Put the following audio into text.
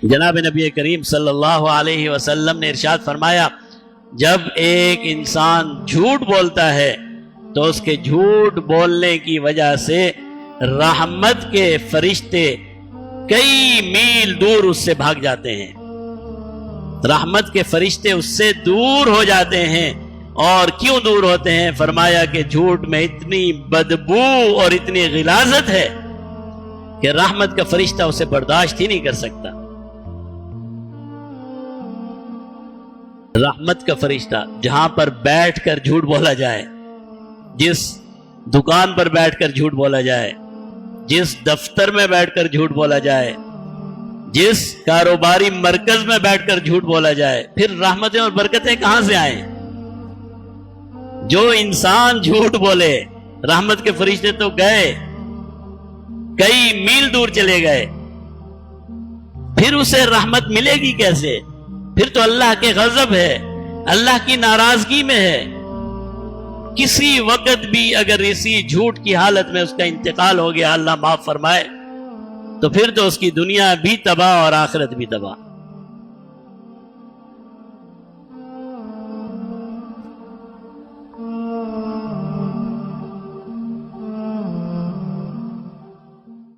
جناب نبی کریم صلی اللہ علیہ وسلم نے ارشاد فرمایا، جب ایک انسان جھوٹ بولتا ہے تو اس کے جھوٹ بولنے کی وجہ سے رحمت کے فرشتے کئی میل دور اس سے بھاگ جاتے ہیں، رحمت کے فرشتے اس سے دور ہو جاتے ہیں۔ اور کیوں دور ہوتے ہیں؟ فرمایا کہ جھوٹ میں اتنی بدبو اور اتنی غلاظت ہے کہ رحمت کا فرشتہ اسے برداشت ہی نہیں کر سکتا۔ رحمت کا فرشتہ جہاں پر بیٹھ کر جھوٹ بولا جائے، جس دکان پر بیٹھ کر جھوٹ بولا جائے، جس دفتر میں بیٹھ کر جھوٹ بولا جائے، جس کاروباری مرکز میں بیٹھ کر جھوٹ بولا جائے، پھر رحمتیں اور برکتیں کہاں سے آئیں؟ جو انسان جھوٹ بولے، رحمت کے فرشتے تو گئے، کئی میل دور چلے گئے، پھر اسے رحمت ملے گی کیسے؟ پھر تو اللہ کے غضب ہے، اللہ کی ناراضگی میں ہے۔ کسی وقت بھی اگر اسی جھوٹ کی حالت میں اس کا انتقال ہو گیا، اللہ معاف فرمائے، تو پھر تو اس کی دنیا بھی تباہ اور آخرت بھی تباہ۔